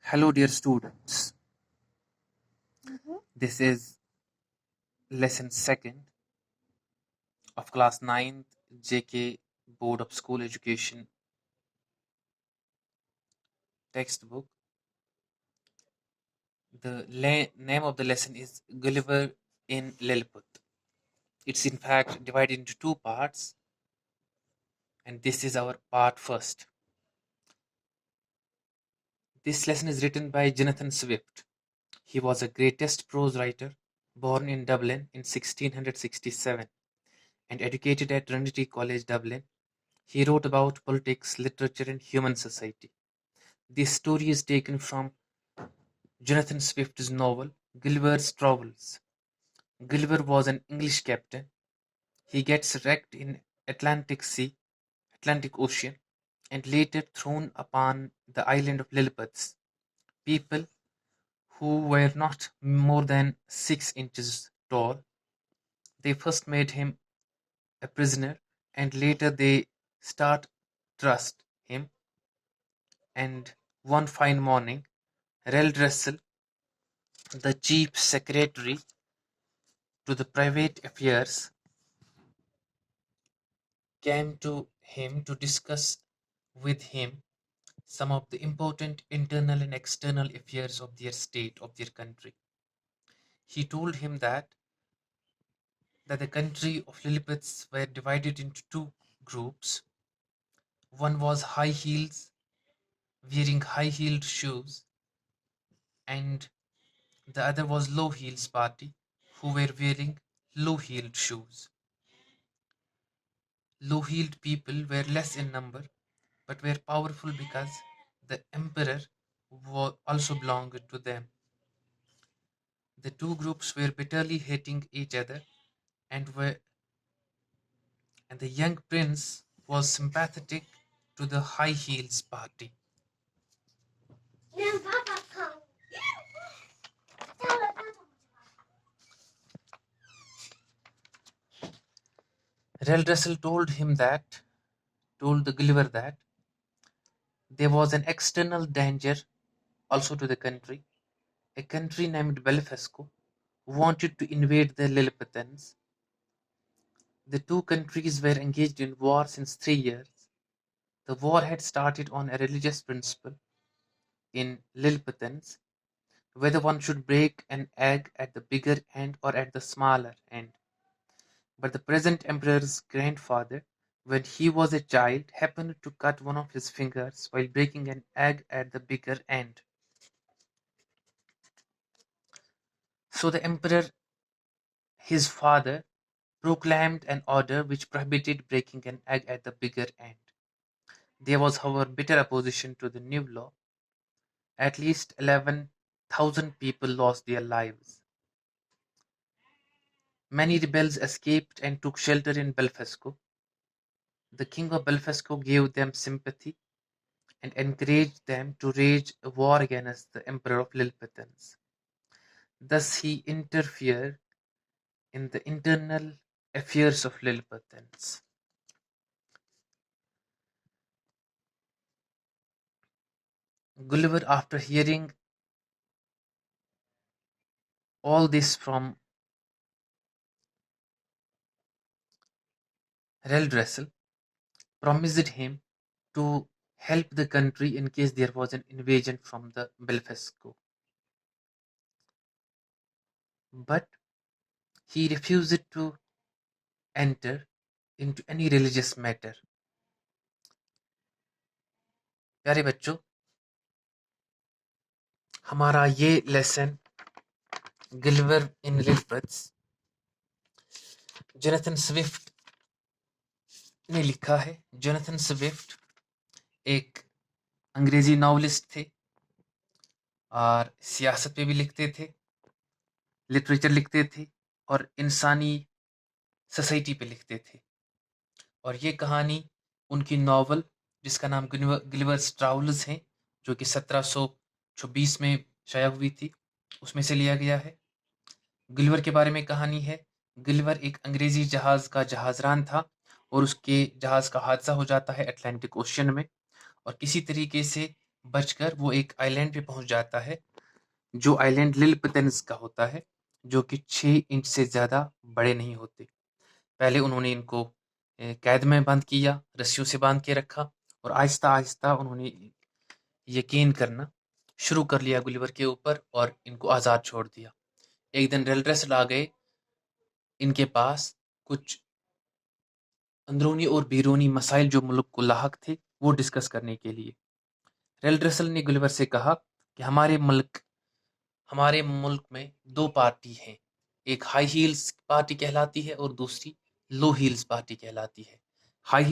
Hello, dear students. This is lesson second of class 9th JK Board of School Education textbook. The name of the lesson is Gulliver in Lilliput. It's in fact divided into two parts, and this is our part first. This lesson is written by Jonathan Swift. He was a greatest prose writer, born in Dublin in 1667 and educated at Trinity College, Dublin. He wrote about politics, literature, and human society. This story is taken from Jonathan Swift's novel Gulliver's Travels. Gulliver was an English captain. He gets wrecked in Atlantic Ocean, and later thrown upon the island of Lilliput. People who were not more than 6 inches tall. They first made him a prisoner, and later they start trust him. And one fine morning, Reldressel, the chief secretary to the private affairs, came to him to discuss with him some of the important internal and external affairs of their state, of their country. He told him that the country of Lilliputians were divided into two groups. One was high heels, wearing high-heeled shoes, and the other was low heels party, who were wearing low-heeled shoes. Low-heeled people were less in number, but were powerful because the emperor also belonged to them. The two groups were bitterly hating each other, and the young prince was sympathetic to the high heels party. Reldressel told the Gulliver that there was an external danger also to the country. A country named Belfesco wanted to invade the Lilliputians. The two countries were engaged in war since 3 years. The war had started on a religious principle in Lilliputians, whether one should break an egg at the bigger end or at the smaller end. But the present emperor's grandfather, when he was a child, happened to cut one of his fingers while breaking an egg at the bigger end. So the emperor, his father, proclaimed an order which prohibited breaking an egg at the bigger end. There was, however, bitter opposition to the new law. At least 11,000 people lost their lives. Many rebels escaped and took shelter in Belfesco. The king of Belfesco gave them sympathy and encouraged them to wage a war against the emperor of Lilliputians. Thus he interfered in the internal affairs of Lilliputians. Gulliver, after hearing all this from Reldressel, promised him to help the country in case there was an invasion from the Belfesco. But he refused to enter into any religious matter. प्यारे बच्चों, हमारा ये lesson गिल्वर इन लिलपट्स Jonathan Swift ने लिखा है. Jonathan Swift एक अंग्रेजी novelist थे और सियासत पे भी लिखते थे, लिटरेचर लिखते थे और इंसानी सोसाइटी पे लिखते थे. और ये कहानी उनकी नॉवल जिसका नाम गिलिवर्स ट्रैवल्स है, जो कि 1726 में शाया हुई थी, उसमें से लिया गया है. गिलिवर के बारे में कहानी है. गिलिवर एक अंग्रेजी जहाज का जहाजरान था और उसके जहाज का हादसा हो जाता है अटलांटिक ओशियन में, और किसी तरीके से بچ کر وہ ایک آئلینڈ پہ پہنچ جاتا ہے، جو آئلینڈ للپتنز کا ہوتا ہے، جو کہ 6 انچ سے زیادہ بڑے نہیں ہوتے۔ پہلے انہوں نے ان کو قید میں بند کیا، رسیوں سے باندھ کے رکھا، اور آہستہ آہستہ انہوں نے یقین کرنا شروع کر لیا گلیور کے اوپر اور ان کو آزاد چھوڑ دیا۔ ایک دن ریلڈریسل آ گئے ان کے پاس کچھ اندرونی اور بیرونی مسائل جو ملک کو لاحق تھے وہ ڈسکس کرنے کے لیے۔ ریلڈریسل نے گلیور سے کہا کہ ہمارے ملک میں 2 پارٹی ہیں، ایک ہائی ہیلز پارٹی کہلاتی ہے اور دوسری لو ہیلز پارٹی کہلاتی ہے۔ ہائی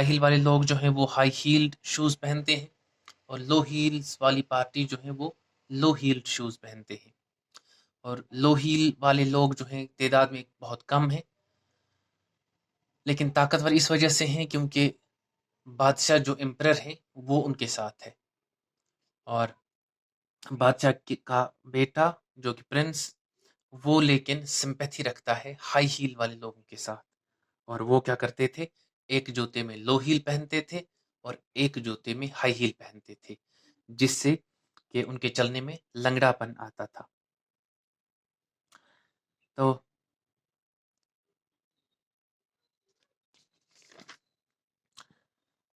ہیل والے لوگ جو ہیں وہ ہائی ہیلڈ شوز پہنتے ہیں، اور لو ہیلز والی پارٹی جو ہیں وہ لو ہیلڈ شوز پہنتے ہیں۔ اور لو ہیل والے لوگ جو ہیں تعداد میں بہت کم ہیں، لیکن طاقتور اس وجہ سے ہیں کیونکہ بادشاہ جو امپرر ہیں وہ ان کے ساتھ ہے، اور بادشاہ کا بیٹا جو کہ پرنس وہ لیکن سمپیتھی رکھتا ہے ہائی ہیل والے لوگوں کے ساتھ، اور وہ کیا کرتے تھے، ایک جوتے میں لو ہیل پہنتے تھے اور ایک جوتے میں ہائی ہیل پہنتے تھے، جس سے کہ ان کے چلنے میں لنگڑا پن آتا تھا۔ تو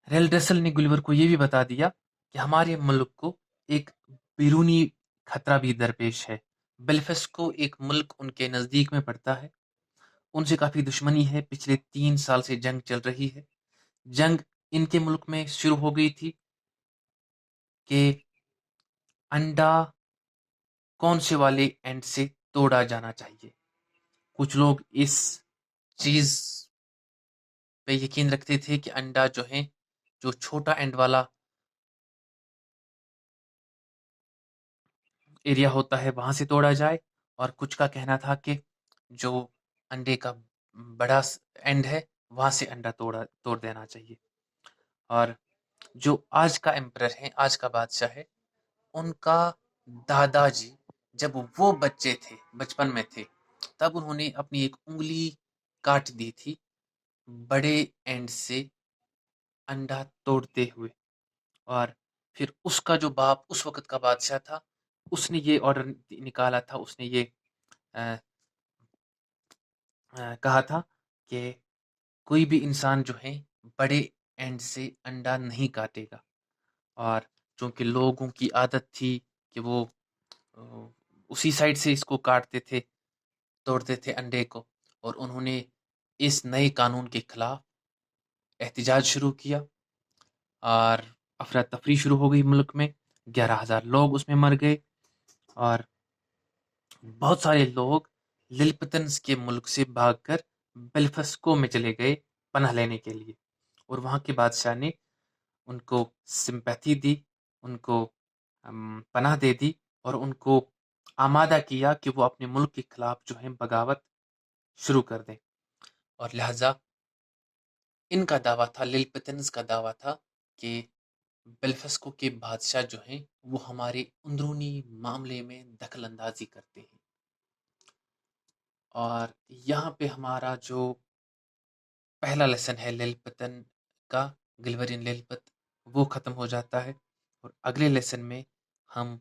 ریلڈریسل نے گلیور کو یہ بھی بتا دیا کہ ہمارے ملک کو ایک بیرونی خطرہ بھی درپیش ہے۔ بیلفسٹو ایک ملک ان کے نزدیک میں پڑتا ہے، ان سے کافی دشمنی ہے، پچھلے 3 سال سے جنگ چل رہی ہے۔ جنگ ان کے ملک میں شروع ہو گئی تھی کہ انڈا کون سے والے اینڈ سے توڑا جانا چاہیے۔ کچھ لوگ اس چیز پہ یقین رکھتے تھے کہ انڈا جو ہے، جو چھوٹا اینڈ والا ایریا ہوتا ہے وہاں سے توڑا جائے، اور کچھ کا کہنا تھا کہ جو انڈے کا بڑا اینڈ ہے وہاں سے انڈا توڑ دینا چاہیے۔ اور جو آج کا امپرر ہے، آج کا بادشاہ ہے، ان کا دادا جی جب وہ بچے تھے، بچپن میں تھے، تب انہوں نے اپنی ایک انگلی کاٹ دی تھی بڑے اینڈ سے انڈا توڑتے ہوئے، اور پھر اس کا جو باپ اس وقت کا بادشاہ تھا اس نے یہ آرڈر نکالا تھا، اس نے یہ کہا تھا کہ کوئی بھی انسان جو ہے بڑے اینڈ سے انڈا نہیں کاٹے گا، اور چونکہ لوگوں کی عادت تھی کہ وہ اسی سائڈ سے اس کو کاٹتے تھے، توڑتے تھے انڈے کو، اور انہوں نے اس نئے قانون کے خلاف احتجاج شروع کیا، اور افراتفری شروع ہو گئی ملک میں، 11,000 لوگ اس میں مر گئے، اور بہت سارے لوگ للپتنز کے ملک سے بھاگ کر بیلفسٹو میں چلے گئے پناہ لینے کے لیے، اور وہاں کے بادشاہ نے ان کو سمپیتھی دی، ان کو پناہ دے دی، اور ان کو آمادہ کیا کہ وہ اپنے ملک کے خلاف جو ہے بغاوت شروع کر دیں، اور لہٰذا ان کا دعویٰ تھا، للپتنز کا دعویٰ تھا کہ بیلفسٹو کے بادشاہ جو ہیں وہ ہمارے اندرونی معاملے میں دخل اندازی کرتے ہیں۔ اور یہاں پہ ہمارا جو پہلا لیسن ہے للپتن کا، گلور ان للپت، وہ ختم ہو جاتا ہے، اور اگلے لیسن میں ہم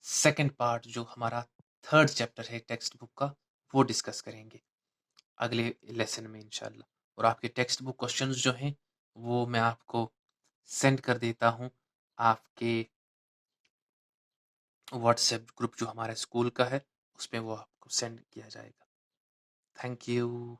سیکنڈ پارٹ جو ہمارا 3rd چیپٹر ہے ٹیکسٹ بک کا وہ ڈسکس کریں گے اگلے لیسن میں انشاءاللہ۔ اور آپ کے ٹیکسٹ بک کوشچنز جو ہیں وہ میں آپ کو سینڈ کر دیتا ہوں آپ کے واٹس ایپ گروپ جو ہمارے اسکول کا ہے اس پہ وہ آپ کو سینڈ کیا جائے گا۔ Thank you.